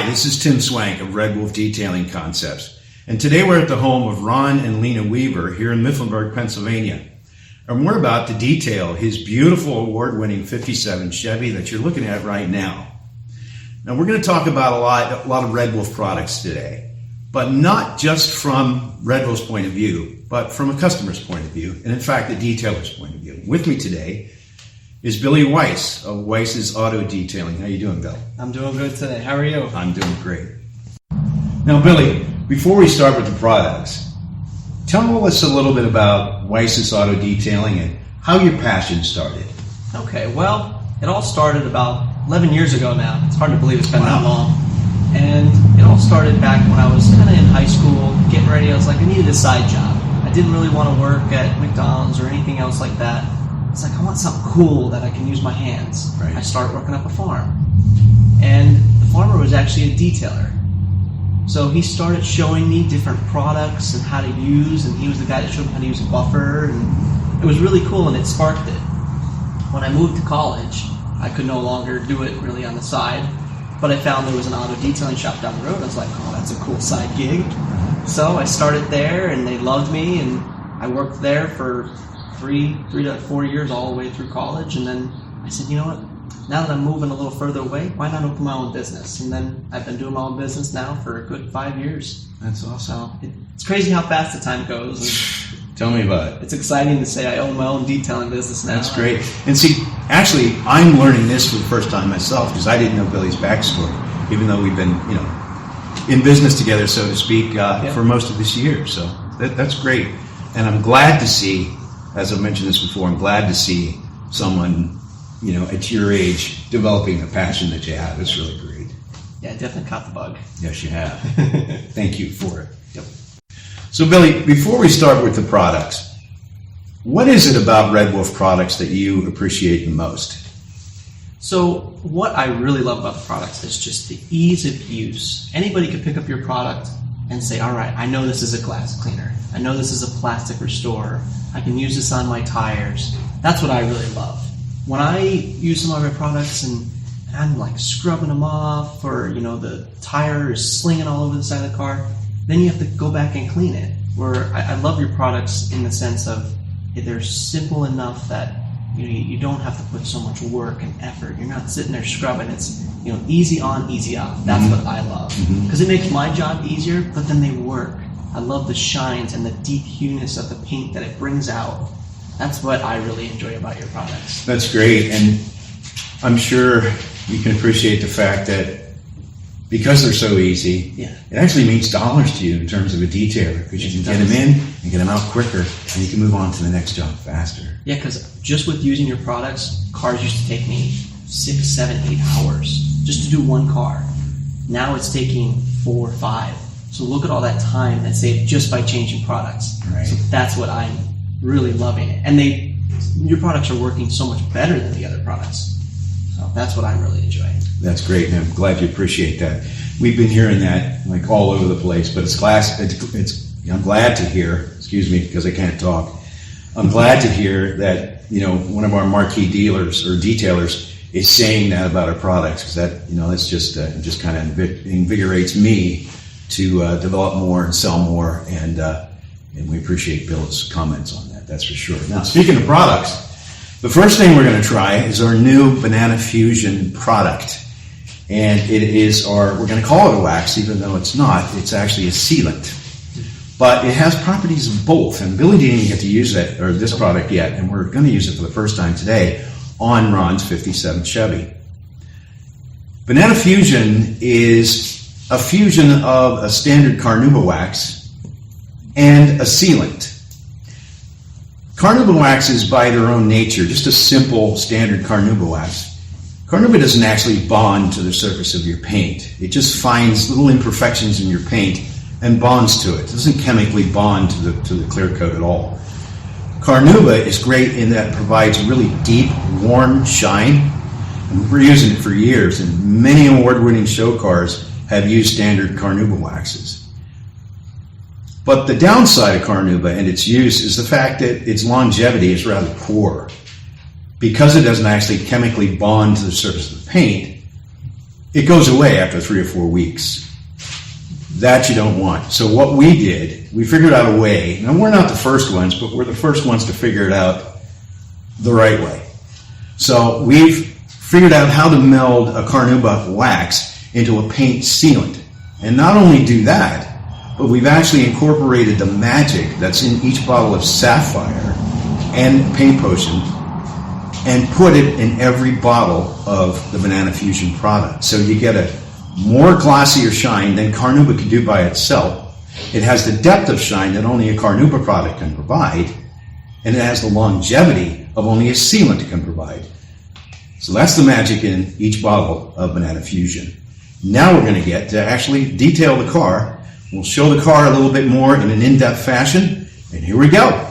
Hi, this is Tim Swank of Red Wolf Detailing Concepts, and today we're at the home of Ron and Lena Weaver here in Mifflinburg, Pennsylvania, and we're about to detail his beautiful award-winning 57 Chevy that you're looking at right now. Now we're going to talk about a lot of Red Wolf products today, but not just from Red Wolf's point of view, but from a customer's point of view, and in fact the detailer's point of view. With me today is Billy Weiss of Weiss's Auto Detailing. How you doing, Bill? I'm doing good today. How are you? I'm doing great. Now, Billy, before we start with the products, tell us a little bit about Weiss's Auto Detailing and how your passion started. Okay, well, it all started about 11 years ago now. It's hard to believe it's been that long. And it all started back when I was kind of in high school, getting ready. I was like, I needed a side job. I didn't really want to work at McDonald's or anything else like that. It's like, I want something cool that I can use my hands. Right. I started working up a farm. And the farmer was actually a detailer. So he started showing me different products and how to use, and he was the guy that showed me how to use a buffer, and it was really cool, and it sparked it. When I moved to college, I could no longer do it really on the side, but I found there was an auto detailing shop down the road. I was like, oh, that's a cool side gig. So I started there, and they loved me, and I worked there for three to 4 years all the way through college, and then I said, you know what, now that I'm moving a little further away, why not open my own business? And then I've been doing my own business now for a good 5 years. That's awesome. So it's crazy how fast the time goes. And tell me about it. it's exciting to say I own my own detailing business now. That's great. And see, actually, I'm learning this for the first time myself because I didn't know Billy's backstory, even though we've been, in business together, so to speak, for most of this year. So that's great. And I'm glad to see, as I've mentioned this before, I'm glad to see someone, at your age developing a passion that you have. It's really great. Yeah, definitely caught the bug. Yes, you have. Thank you for it. Yep. So, Billy, before we start with the products, what is it about Red Wolf products that you appreciate the most? So what I really love about the products is just the ease of use. Anybody could pick up your product and say, all right, I know this is a glass cleaner. I know this is a plastic restorer. I can use this on my tires. That's what I really love. When I use some of my products and I'm like scrubbing them off, or the tire is slinging all over the side of the car, then you have to go back and clean it. Where I love your products in the sense of they're simple enough that you don't have to put so much work and effort. You're not sitting there scrubbing. It's easy on, easy off. That's what I love, because it makes my job easier, but then they work. I love the shines and the deep hueness of the paint that it brings out. That's what I really enjoy about your products. That's great, and I'm sure you can appreciate the fact that because they're so easy, it actually means dollars to you in terms of a detailer, because you can get them in and get them out quicker, and you can move on to the next job faster. Yeah, because just with using your products, cars used to take me 6, 7, 8 hours just to do one car. Now it's taking 4 or 5. So look at all that time that's saved just by changing products. Right. So that's what I'm really loving it. And your products are working so much better than the other products. So that's what I'm really enjoying. That's great, and I'm glad you appreciate that. We've been hearing that like all over the place, but I'm glad to hear, excuse me because I can't talk, I'm glad to hear that one of our marquee dealers or detailers is saying that about our products, because that that's just kind of invigorates me to develop more and sell more, and we appreciate Bill's comments on that. That's for sure. Now, speaking of products, the first thing we're going to try is our new Banana Fusion product, and we're going to call it a wax, even though it's not. It's actually a sealant, but it has properties of both. And Billy didn't even get to use this product yet, and we're going to use it for the first time today on Ron's 57 Chevy. Banana Fusion is a fusion of a standard carnauba wax and a sealant. Carnauba wax is by their own nature just a simple standard carnauba wax. Carnauba doesn't actually bond to the surface of your paint. It just finds little imperfections in your paint and bonds to it. It doesn't chemically bond to the clear coat at all. Carnauba is great in that it provides really deep, warm shine. And we're using it for years, and many award-winning show cars have used standard carnauba waxes. But the downside of carnauba and its use is the fact that its longevity is rather poor. Because it doesn't actually chemically bond to the surface of the paint, it goes away after 3 or 4 weeks. That you don't want. So what we did, we figured out a way, and we're not the first ones, but we're the first ones to figure it out the right way. So we've figured out how to meld a carnauba wax into a paint sealant. And not only do that, but we've actually incorporated the magic that's in each bottle of Sapphire and Paint Potion and put it in every bottle of the Banana Fusion product. So you get a more glossier shine than carnauba can do by itself. It has the depth of shine that only a carnauba product can provide, and it has the longevity of only a sealant can provide. So that's the magic in each bottle of Banana Fusion. Now we're going to get to actually detail the car. We'll show the car a little bit more in an in-depth fashion, and here we go.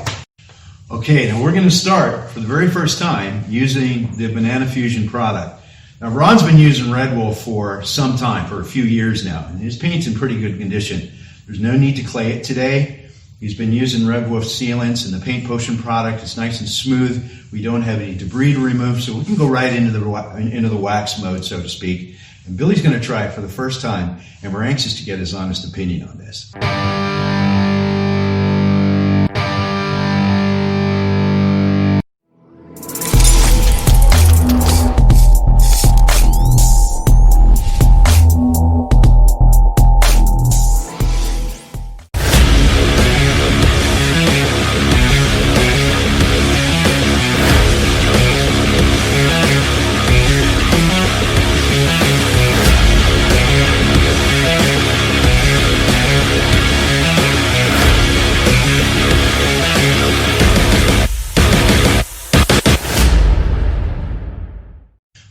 Okay, now we're going to start for the very first time using the Banana Fusion product. Now, Ron's been using Red Wolf for some time, for a few years now, and his paint's in pretty good condition. There's no need to clay it today. He's been using Red Wolf sealants and the Paint Potion product. It's nice and smooth. We don't have any debris to remove, so we can go right into the wax mode, so to speak. And Billy's going to try it for the first time, and we're anxious to get his honest opinion on this.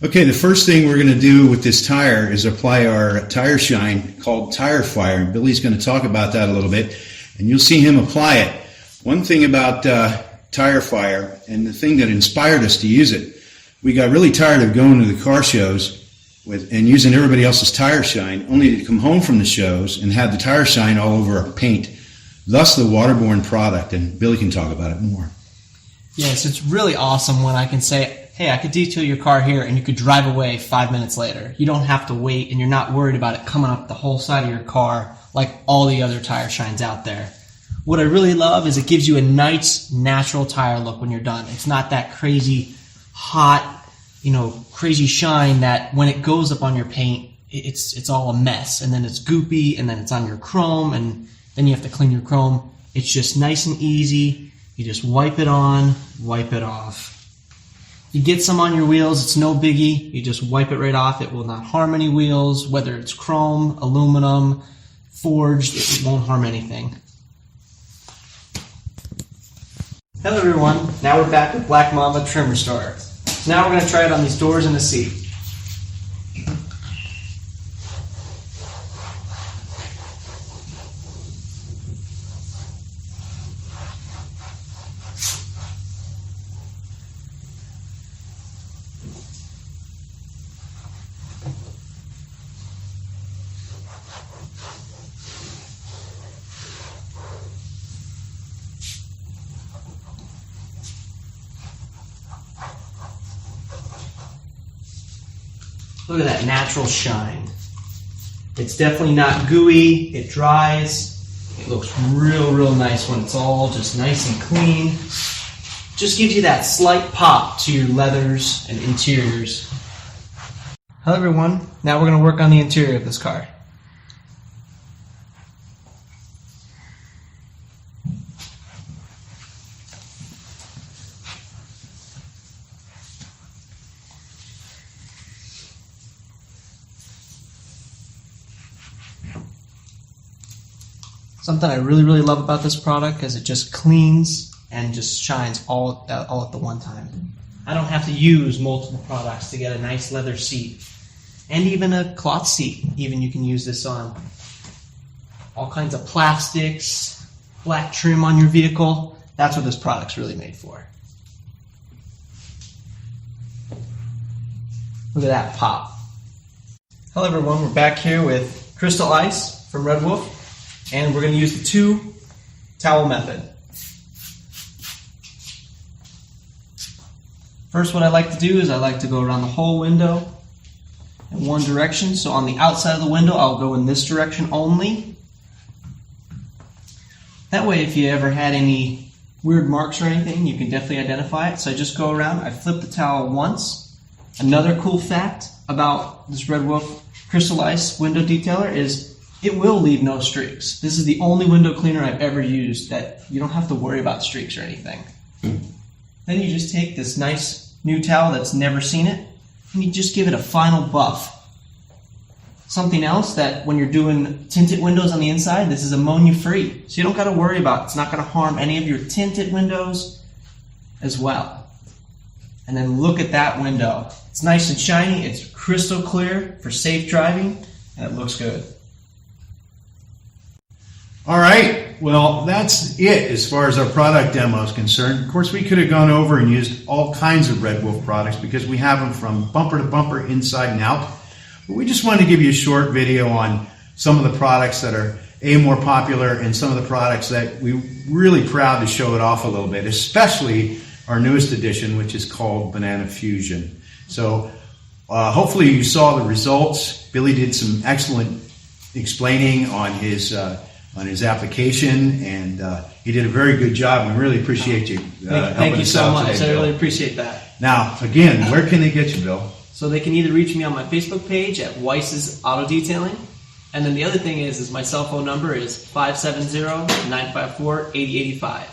Okay, the first thing we're going to do with this tire is apply our tire shine called Tire Fire. And Billy's going to talk about that a little bit, and you'll see him apply it. One thing about Tire Fire, and the thing that inspired us to use it, we got really tired of going to the car shows and using everybody else's tire shine, only to come home from the shows and have the tire shine all over our paint. Thus the waterborne product, and Billy can talk about it more. Yes, it's really awesome when I can say, hey, I could detail your car here, and you could drive away 5 minutes later. You don't have to wait, and you're not worried about it coming up the whole side of your car like all the other tire shines out there. What I really love is it gives you a nice, natural tire look when you're done. It's not that crazy, hot, crazy shine that when it goes up on your paint, it's all a mess, and then it's goopy, and then it's on your chrome, and then you have to clean your chrome. It's just nice and easy. You just wipe it on, wipe it off. You get some on your wheels, it's no biggie. You just wipe it right off. It will not harm any wheels, whether it's chrome, aluminum, forged, it won't harm anything. Hello everyone, now we're back with Black Mamba Trim Restorer. So now we're going to try it on these doors and the seat. Look at that natural shine. It's definitely not gooey. It dries. It looks real nice when it's all just nice and clean. Just gives you that slight pop to your leathers and interiors. Hello everyone. Now we're going to work on the interior of this car. Something I really love about this product is it just cleans and just shines all at the one time. I don't have to use multiple products to get a nice leather seat. And even a cloth seat, even you can use this on. All kinds of plastics, black trim on your vehicle. That's what this product's really made for. Look at that pop. Hello everyone, we're back here with Crystal Ice from Red Wolf. And we're going to use the 2 towel method. First, what I like to do is I like to go around the whole window in one direction. So on the outside of the window, I'll go in this direction only. That way, if you ever had any weird marks or anything, you can definitely identify it. So I just go around, I flip the towel once. Another cool fact about this Red Wolf Crystal Ice window detailer is it will leave no streaks. This is the only window cleaner I've ever used that you don't have to worry about streaks or anything. Then you just take this nice new towel that's never seen it, and you just give it a final buff. Something else that when you're doing tinted windows on the inside, this is ammonia free. So you don't got to worry about it. It's not going to harm any of your tinted windows as well. And then look at that window. It's nice and shiny, it's crystal clear for safe driving, and it looks good. All right, well, that's it as far as our product demo is concerned. Of course, we could have gone over and used all kinds of Red Wolf products because we have them from bumper to bumper, inside and out. But we just wanted to give you a short video on some of the products that are more popular and some of the products that we're really proud to show it off a little bit, especially our newest edition, which is called Banana Fusion. So hopefully you saw the results. Billy did some excellent explaining on his application, and he did a very good job. We really appreciate you Thank you so much. Today, I really appreciate that. Now, again, where can they get you, Bill? So they can either reach me on my Facebook page at Weiss's Auto Detailing, and then the other thing is my cell phone number is 570-954-8085.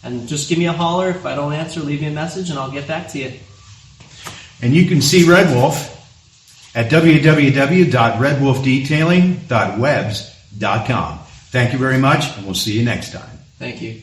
And just give me a holler. If I don't answer, leave me a message, and I'll get back to you. And you can see Red Wolf at www.redwolfdetailing.webs.com. Thank you very much, and we'll see you next time. Thank you.